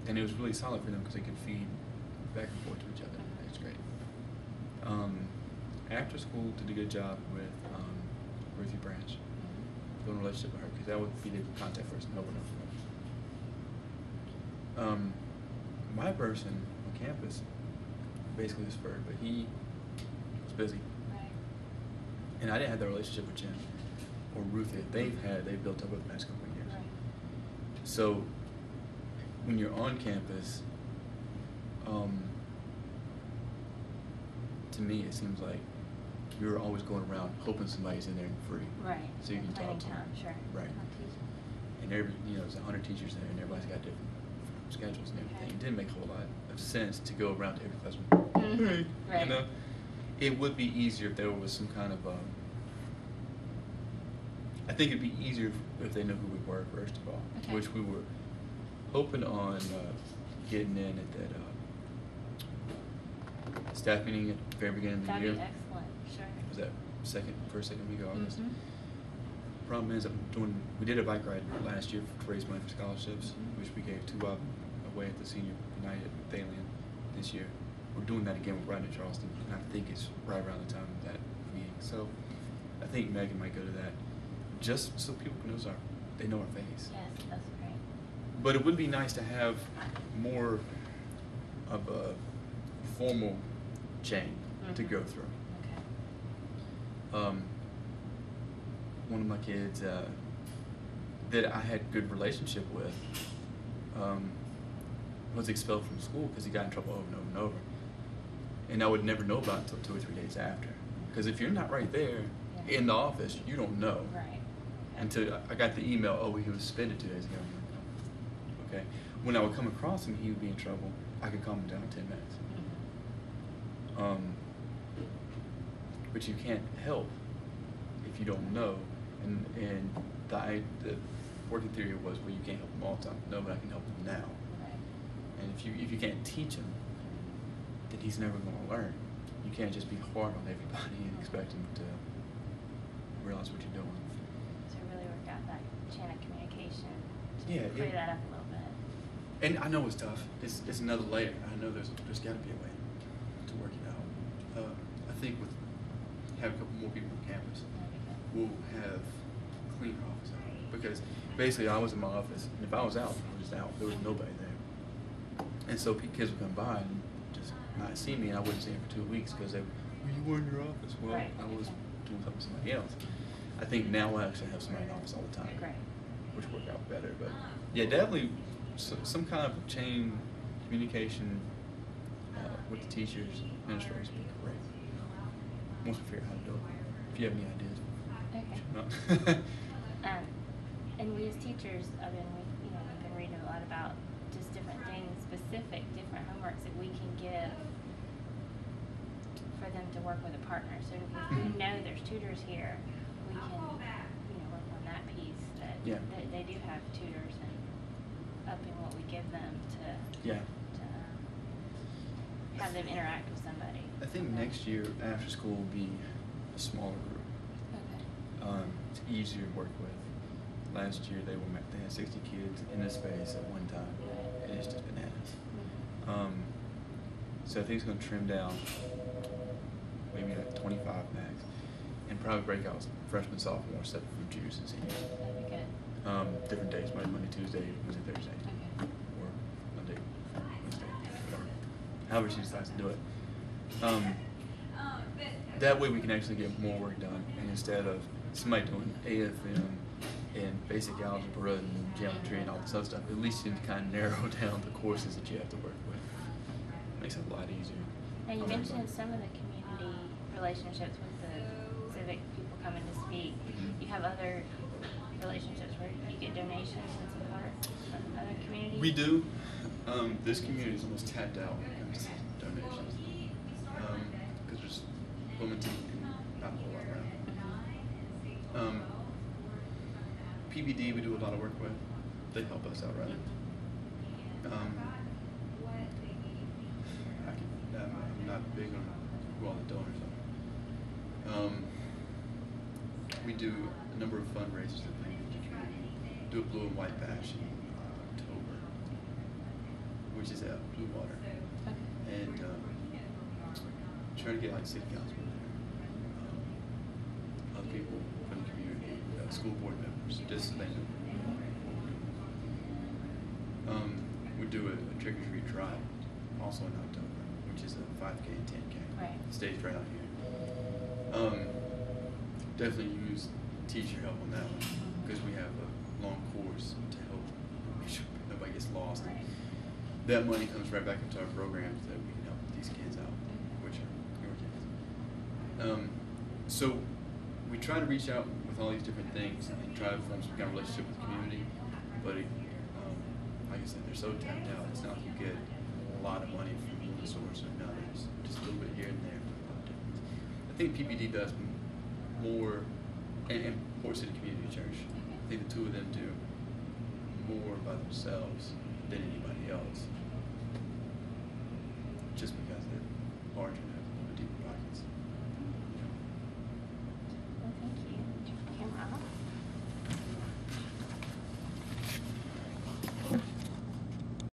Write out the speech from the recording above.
and it was really solid for them because they could feed back and forth to each other. It's great. After school, did a good job with Ruthie Branch, building a relationship with her, because that would be the contact person over and over. My person on campus basically was Ferg, but he was busy. Right. And I didn't have that relationship with Jen or Ruthie that they've built up over the past couple of years. Right. So when you're on campus, to me it seems like you're always going around hoping somebody's in there and free. Right. So you can talk to them. Time, sure. Right. And there's 100 teachers there, and everybody's got different schedules and everything. Okay. It didn't make a whole lot of sense to go around to every classroom. Mm-hmm. Right. You know, it would be easier if there was some kind of. I think it'd be easier if they knew who we were first of all, Okay. which we were hoping on getting in at that staff meeting at the very beginning of the That'd year. be excellent. Sure. Was that first second week of August? Mm-hmm. Problem is, we did a bike ride last year to raise money for scholarships, which we gave 2 away at the Senior United at Thalian this year. We're doing that again with Riding at Charleston, and I think it's right around the time of that meeting. So I think Megan might go to that, just so people know they know our face. Yes, that's great. But it would be nice to have more of a formal chain to go through. Okay. One of my kids that I had good relationship with was expelled from school because he got in trouble over and over and over. And I would never know about it until 2 or 3 days after. Because if you're not right there in the office, you don't know. Right. Until I got the email, oh, he was suspended 2 days ago. Okay. When I would come across him, he would be in trouble. I could calm him down in 10 minutes. Mm-hmm. But you can't help if you don't know. And the working theory was, well, you can't help them all the time. No, but I can help them now. Right. And if you can't teach him, then he's never going to learn. You can't just be hard on everybody and expect him to realize what you're doing. So really work out that chain of communication to clear that up a little bit. And I know it's tough. It's another layer. I know there's got to be a way to work it out. I think with have a couple more people on campus, we'll have cleaner office hours. Because basically I was in my office, and if I was out, I was just out. There was nobody there. And so kids would come by and just not see me, and I wouldn't see them for 2 weeks because you weren't in your office. Well, Right. I was doing something with somebody else. I think now we'll actually have somebody in the office all the time, Great. which work out better. But yeah, definitely some kind of chain communication with the teachers, administrators would be great. Once we figure out how to do it. If you have any ideas. Okay. And we as teachers, we've been reading a lot about just different things, different homeworks that we can give for them to work with a partner. So if we know there's tutors here, we can, work on that piece that they do have tutors and upping what we give them to have them interact with somebody. I think next year after school will be a smaller group. Okay. It's easier to work with. Last year they had 60 kids in this space at one time, and it's just bananas. So I think it's going to trim down, maybe like 25 max, and probably break out freshmen, sophomores, separate from juniors and seniors. That'd be good. Different days, Monday, Tuesday, Wednesday, Thursday, Okay. or Monday, Wednesday, whatever. However she decides to do it. That way we can actually get more work done, and instead of somebody doing AFM and basic algebra and geometry and all this other stuff, at least you can kind of narrow down the courses that you have to work with. Makes it a lot easier. Now you mentioned some of the community relationships with the civic people coming to speak. You have other relationships where you get donations and support from other communities? We do. This community is almost tapped out when it comes to donations. Because there's Wilmington and not a whole lot around. PBD we do a lot of work with. They help us out, right? I'm not big on who all the donors are. We do a number of fundraisers that bring into the community. Do a blue and white bash in October. which is at Blue Water, Okay. and try to get like city council there, other people from the community, school board members, just so they know. We do a trick or treat drive, also in October, which is a 5K and 10K. Right. Stays right out here. Definitely use teacher help on that one because we have a long course to help make sure nobody gets lost. Right. That money comes right back into our programs that we can help these kids out, which are your kids. So we try to reach out with all these different things and try to form some kind of relationship with the community, but like I said, they're so tapped out. It's not like you get a lot of money from one source or another. It's just a little bit here and there. I think PPD does more, and Port City Community Church. I think the two of them do more by themselves than anybody else, just because they're large enough.